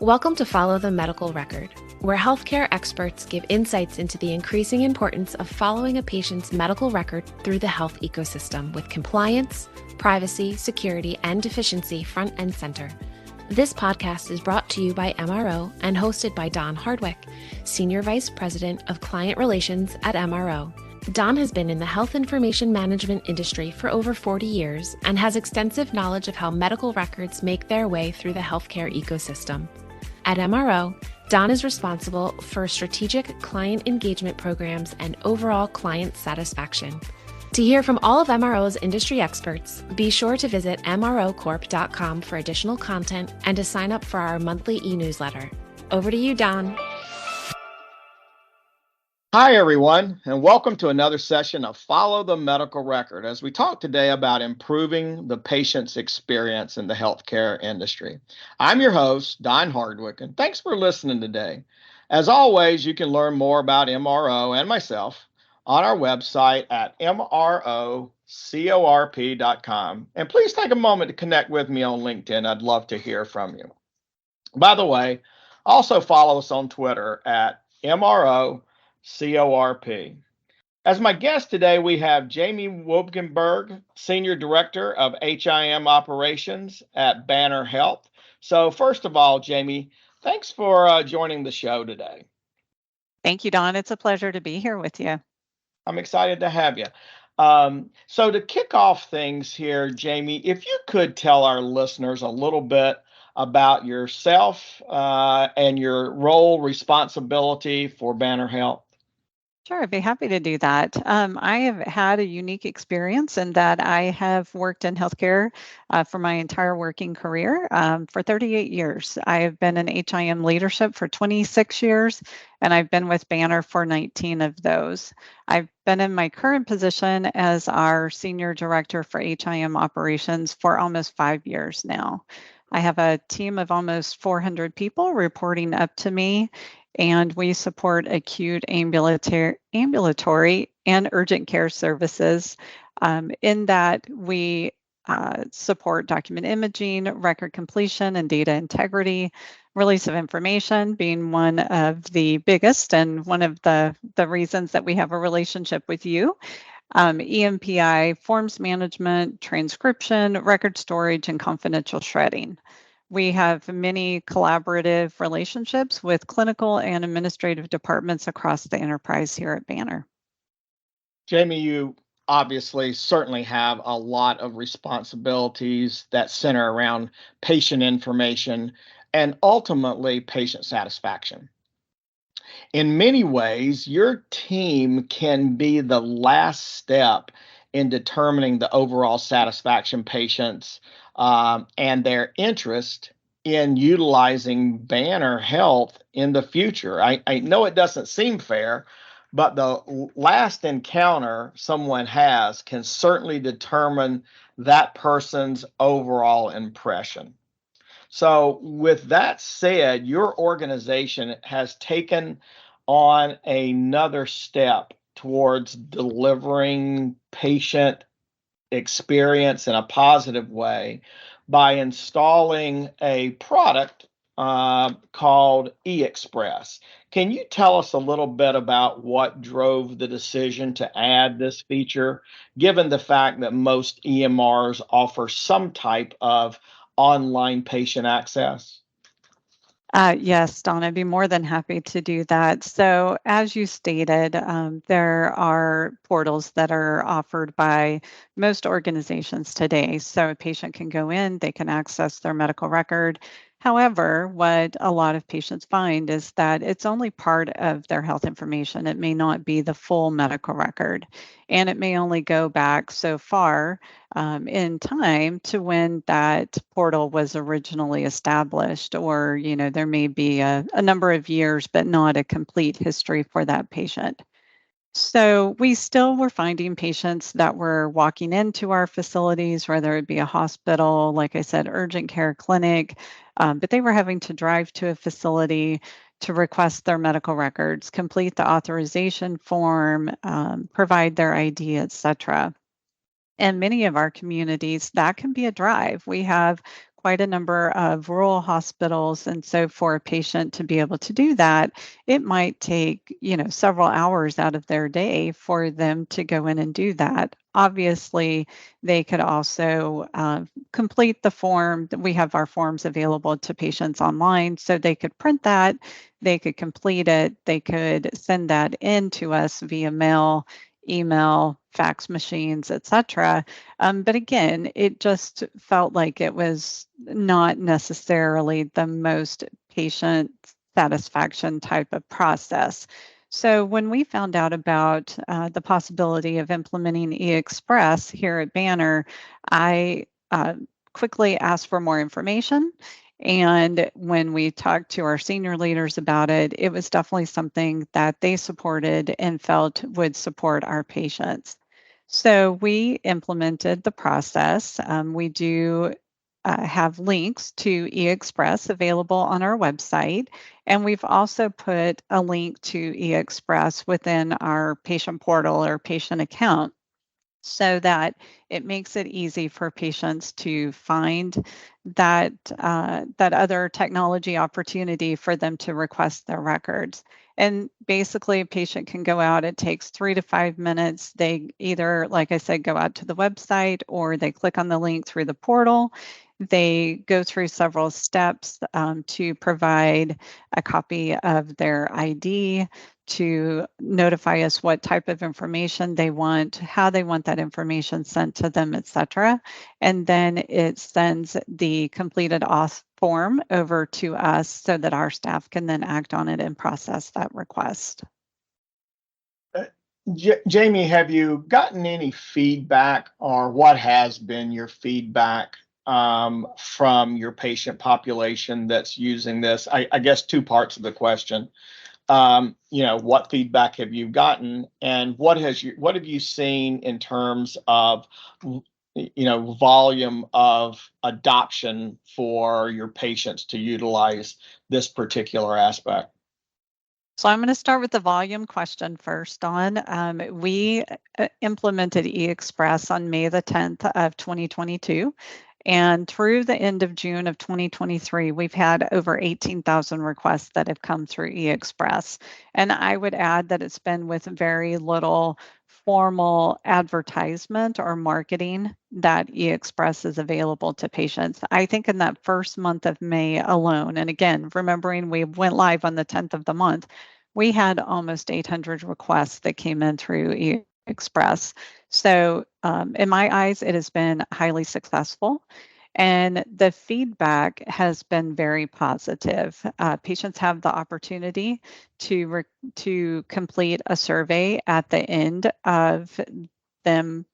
Welcome to Follow the Medical Record, where healthcare experts give insights into the increasing importance of following a patient's medical record through the health ecosystem with compliance, privacy, security, and efficiency front and center. This podcast is brought to you by MRO and hosted by Don Hardwick, Senior Vice President of Client Relations at MRO. Don has been in the health information management industry for over 40 years and has extensive knowledge of how medical records make their way through the healthcare ecosystem. At MRO, Don is responsible for strategic client engagement programs and overall client satisfaction. To hear from all of MRO's industry experts, be sure to visit mrocorp.com for additional content and to sign up for our monthly e-newsletter. Over to you, Don. Hi, everyone, and welcome to another session of Follow the Medical Record as we talk today about improving the patient's experience in the healthcare industry. I'm your host, Don Hardwick, and thanks for listening today. As always, you can learn more about MRO and myself on our website at mrocorp.com. And please take a moment to connect with me on LinkedIn. I'd love to hear from you. By the way, also follow us on Twitter at MROCORP. As my guest today, we have Jami Woebkenberg, Senior Director of HIM Operations at Banner Health. So first of all, Jami, thanks for joining the show today. Thank you, Don. It's a pleasure to be here with you. I'm excited to have you. So to kick off things here, Jami, if you could tell our listeners a little bit about yourself and your role, responsibility for Banner Health. Sure, I'd be happy to do that. I have had a unique experience in that I have worked in healthcare for my entire working career for 38 years. I have been in HIM leadership for 26 years, and I've been with Banner for 19 of those. I've been in my current position as our Senior Director for HIM Operations for almost 5 years now. I have a team of almost 400 people reporting up to me, and we support acute ambulatory and urgent care services. In that, we support document imaging, record completion, and data integrity, release of information being one of the biggest and one of the reasons that we have a relationship with you. EMPI, forms management, transcription, record storage, and confidential shredding. We have many collaborative relationships with clinical and administrative departments across the enterprise here at Banner. Jami, you obviously certainly have a lot of responsibilities that center around patient information and ultimately patient satisfaction. In many ways, your team can be the last step in determining the overall satisfaction patients and their interest in utilizing Banner Health in the future. I know it doesn't seem fair, but the last encounter someone has can certainly determine that person's overall impression. So with that said, your organization has taken on another step towards delivering patient experience in a positive way by installing a product called eXpress. Can you tell us a little bit about what drove the decision to add this feature, given the fact that most EMRs offer some type of online patient access? Yes, Don, I'd be more than happy to do that. So as you stated, there are portals that are offered by most organizations today. So a patient can go in, they can access their medical record. However, what a lot of patients find is that it's only part of their health information. It may not be the full medical record, and it may only go back so far in time to when that portal was originally established, or there may be a number of years, but not a complete history for that patient. So we still were finding patients that were walking into our facilities, whether it be a hospital, like I said, urgent care clinic, but they were having to drive to a facility to request their medical records, complete the authorization form, provide their ID, etc. And many of our communities, that can be a drive. We have quite a number of rural hospitals. And so for a patient to be able to do that, it might take, several hours out of their day for them to go in and do that. Obviously, they could also complete the form. We have our forms available to patients online, so they could print that, they could complete it, they could send that in to us via mail, email, fax machines, etc. But again, it just felt like it was not necessarily the most patient satisfaction type of process. So when we found out about the possibility of implementing eXpress here at Banner, I quickly asked for more information. And when we talked to our senior leaders about it, it was definitely something that they supported and felt would support our patients. So we implemented the process. We do have links to eXpress available on our website. And we've also put a link to eXpress within our patient portal or patient account, so that it makes it easy for patients to find that other technology opportunity for them to request their records. And basically, a patient can go out. It takes 3 to 5 minutes. They either, like I said, go out to the website or they click on the link through the portal. They go through several steps to provide a copy of their ID, to notify us what type of information they want, how they want that information sent to them, etc. And then it sends the completed auth form over to us so that our staff can then act on it and process that request. Jami, have you gotten any feedback, or what has been your feedback from your patient population that's using this? I guess two parts of the question. What feedback have you gotten, and what have you seen in terms of volume of adoption for your patients to utilize this particular aspect? So I'm going to start with the volume question first, Dawn. We implemented eXpress on May the 10th of 2022. And through the end of June of 2023, we've had over 18,000 requests that have come through eXpress. And I would add that it's been with very little formal advertisement or marketing that eXpress is available to patients. I think in that first month of May alone, and again, remembering we went live on the 10th of the month, we had almost 800 requests that came in through eXpress. So in my eyes, it has been highly successful. And the feedback has been very positive. Patients have the opportunity to complete a survey at the end of them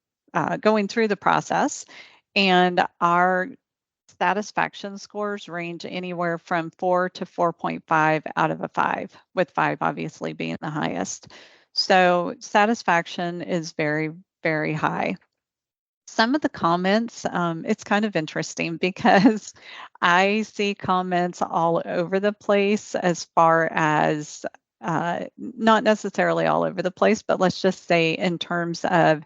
going through the process. And our satisfaction scores range anywhere from 4 to 4.5 out of a 5, with 5 obviously being the highest. So satisfaction is very, very high. Some of the comments, it's kind of interesting because I see comments all over the place, as far as not necessarily all over the place, but let's just say in terms of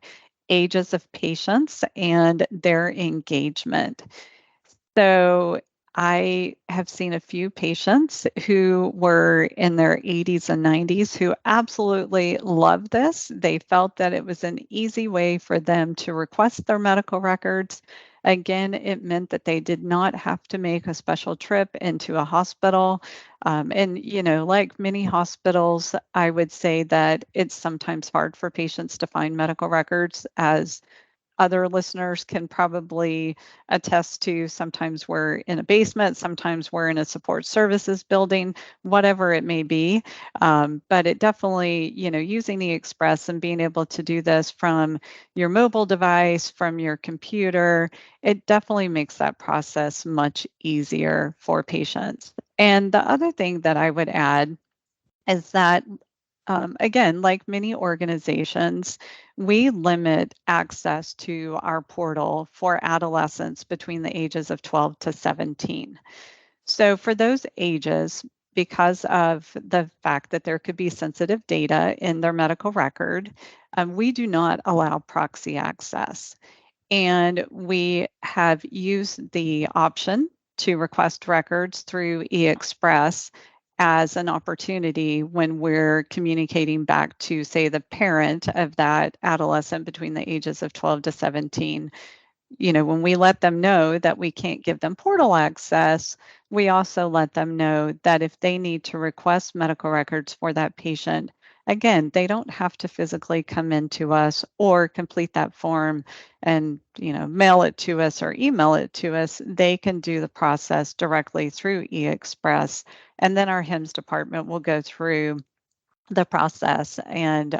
ages of patients and their engagement. So I have seen a few patients who were in their 80s and 90s who absolutely loved this. They felt that it was an easy way for them to request their medical records. Again, it meant that they did not have to make a special trip into a hospital. And, like many hospitals, I would say that it's sometimes hard for patients to find medical records, as other listeners can probably attest to. Sometimes we're in a basement, sometimes we're in a support services building, whatever it may be. But it definitely, using the Express and being able to do this from your mobile device, from your computer, it definitely makes that process much easier for patients. And the other thing that I would add is that again, like many organizations, we limit access to our portal for adolescents between the ages of 12 to 17. So for those ages, because of the fact that there could be sensitive data in their medical record, we do not allow proxy access. And we have used the option to request records through eXpress as an opportunity when we're communicating back to, say, the parent of that adolescent between the ages of 12 to 17. When we let them know that we can't give them portal access, we also let them know that if they need to request medical records for that patient, again, they don't have to physically come into us or complete that form and, mail it to us or email it to us. They can do the process directly through eXpress. And then our HIMSS department will go through the process and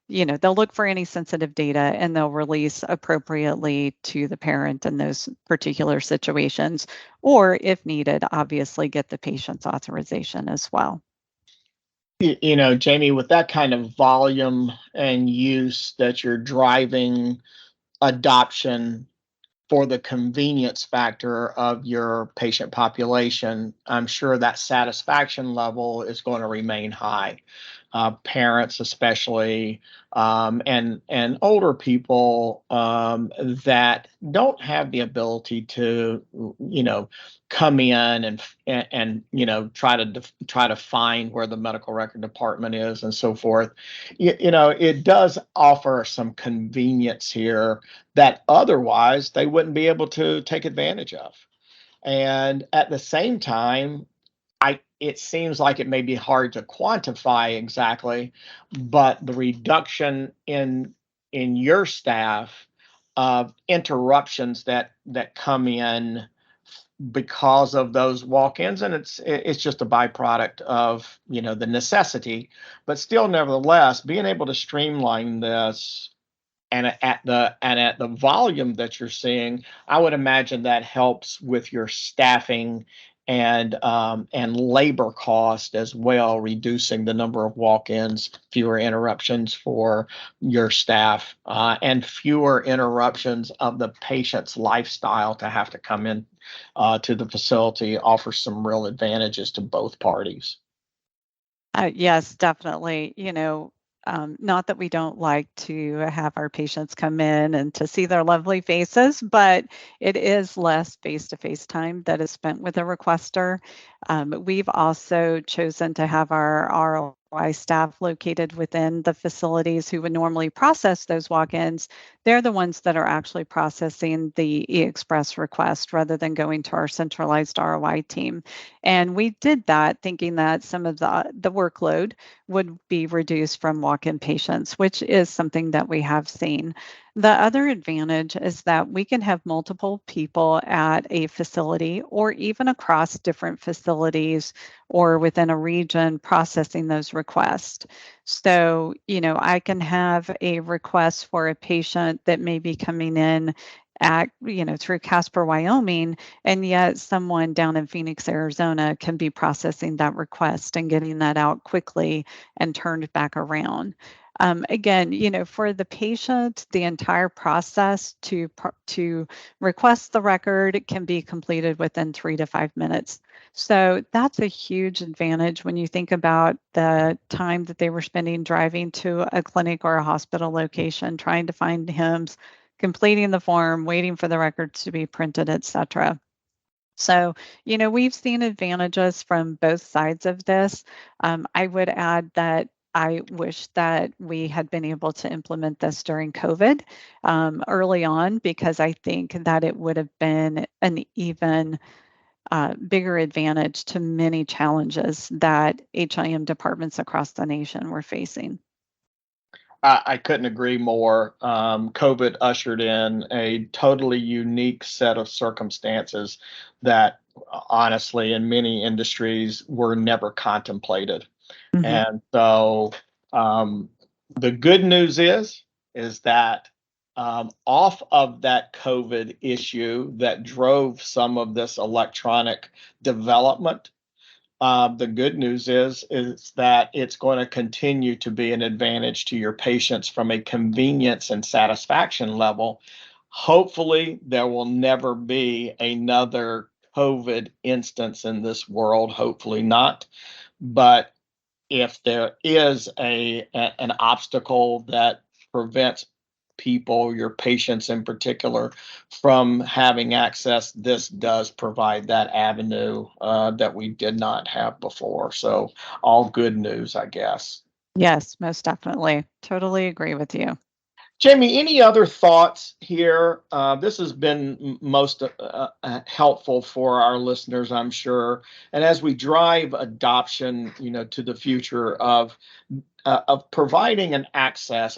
they'll look for any sensitive data and they'll release appropriately to the parent in those particular situations, or if needed, obviously get the patient's authorization as well. Jami, with that kind of volume and use that you're driving adoption for the convenience factor of your patient population, I'm sure that satisfaction level is going to remain high. Parents, especially, and older people that don't have the ability to, come in and try to find where the medical record department is and so forth. It does offer some convenience here that otherwise they wouldn't be able to take advantage of. And at the same time, it seems like it may be hard to quantify exactly, but the reduction in your staff of interruptions that come in because of those walk-ins, and it's just a byproduct of the necessity, but still, nevertheless, being able to streamline this and at the volume that you're seeing, I would imagine that helps with your staffing and labor cost as well, reducing the number of walk-ins, fewer interruptions for your staff, and fewer interruptions of the patient's lifestyle to have to come in to the facility offers some real advantages to both parties. Yes, definitely. Not that we don't like to have our patients come in and to see their lovely faces, but it is less face-to-face time that is spent with a requester. We've also chosen to have our ROI staff located within the facilities who would normally process those walk-ins. They're the ones that are actually processing the eXpress request rather than going to our centralized ROI team. And we did that thinking that some of the workload would be reduced from walk-in patients, which is something that we have seen. The other advantage is that we can have multiple people at a facility or even across different facilities or within a region processing those requests. So, I can have a request for a patient that may be coming in at, through Casper, Wyoming, and yet someone down in Phoenix, Arizona can be processing that request and getting that out quickly and turned back around. Again, for the patient, the entire process to request the record can be completed within 3 to 5 minutes. So that's a huge advantage when you think about the time that they were spending driving to a clinic or a hospital location, trying to find HIMSS, completing the form, waiting for the records to be printed, etc. So, we've seen advantages from both sides of this. I would add that I wish that we had been able to implement this during COVID early on, because I think that it would have been an even bigger advantage to many challenges that HIM departments across the nation were facing. I couldn't agree more. COVID ushered in a totally unique set of circumstances that, honestly, in many industries were never contemplated. Mm-hmm. And so, the good news is that off of that COVID issue that drove some of this electronic development, the good news is that it's going to continue to be an advantage to your patients from a convenience and satisfaction level. Hopefully, there will never be another COVID instance in this world. Hopefully not. But if there is an obstacle that prevents people, your patients in particular, from having access, this does provide that avenue that we did not have before. So all good news, I guess. Yes, most definitely. Totally agree with you. Jami, any other thoughts here? This has been most helpful for our listeners, I'm sure. And as we drive adoption, to the future of providing an access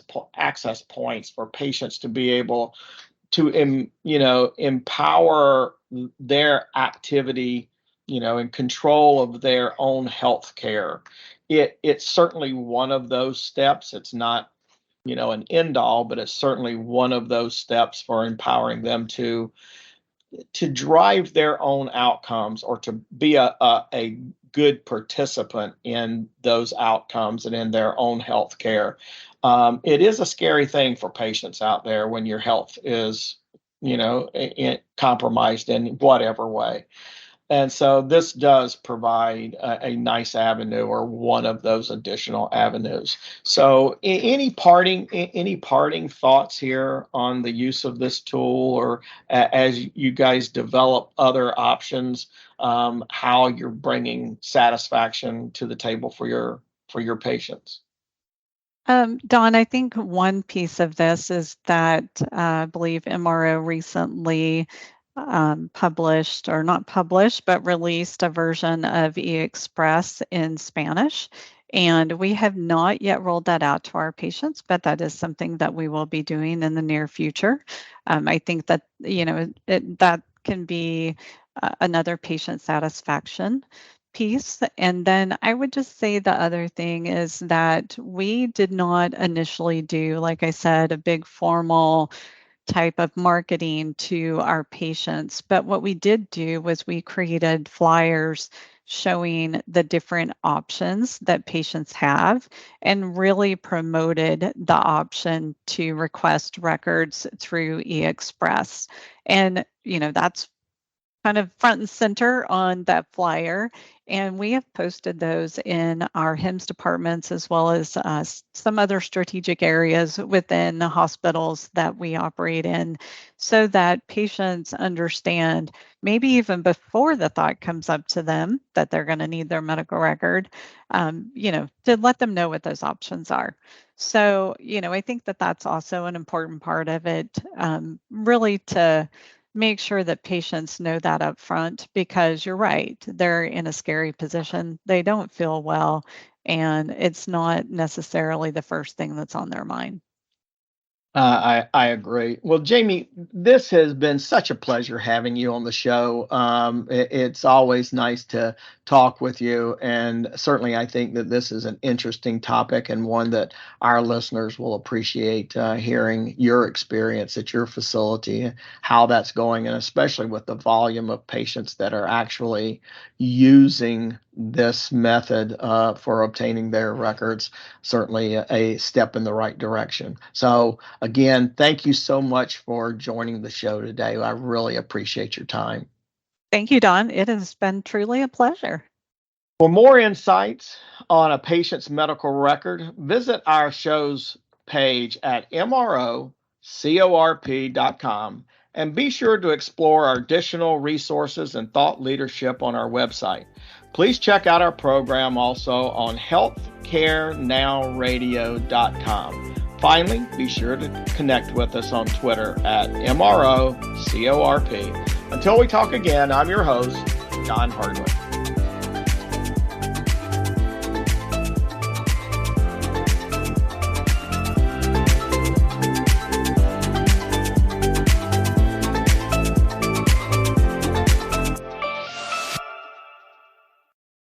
points for patients to be able to empower their activity, in control of their own health care. It's certainly one of those steps. It's not an end all, but it's certainly one of those steps for empowering them to drive their own outcomes, or to be a good participant in those outcomes and in their own health care. It is a scary thing for patients out there when your health is, compromised in whatever way. And so this does provide a nice avenue, or one of those additional avenues. So any parting thoughts here on the use of this tool, or as you guys develop other options, how you're bringing satisfaction to the table for your patients? Dawn, I think one piece of this is that I believe MRO recently published, or not published, but released a version of eXpress in Spanish. And we have not yet rolled that out to our patients, but that is something that we will be doing in the near future. I think that, that can be another patient satisfaction piece. And then I would just say the other thing is that we did not initially do, like I said, a big formal type of marketing to our patients. But what we did do was we created flyers showing the different options that patients have, and really promoted the option to request records through eXpress. And, that's kind of front and center on that flyer. And we have posted those in our HIMSS departments, as well as some other strategic areas within the hospitals that we operate in, so that patients understand, maybe even before the thought comes up to them that they're going to need their medical record, to let them know what those options are. So, I think that that's also an important part of it, really to make sure that patients know that up front, because you're right, they're in a scary position. They don't feel well, and it's not necessarily the first thing that's on their mind. I agree. Well, Jami, this has been such a pleasure having you on the show. It's always nice to talk with you, and certainly I think that this is an interesting topic, and one that our listeners will appreciate hearing your experience at your facility, how that's going, and especially with the volume of patients that are actually using this method for obtaining their records. Certainly a step in the right direction. So again, thank you so much for joining the show today. I really appreciate your time. Thank you, Dawn. It has been truly a pleasure. For more insights on a patient's medical record, visit our show's page at mrocorp.com, and be sure to explore our additional resources and thought leadership on our website. Please check out our program also on healthcarenowradio.com. Finally, be sure to connect with us on Twitter at MROCORP. Until we talk again, I'm your host, John Hardwick.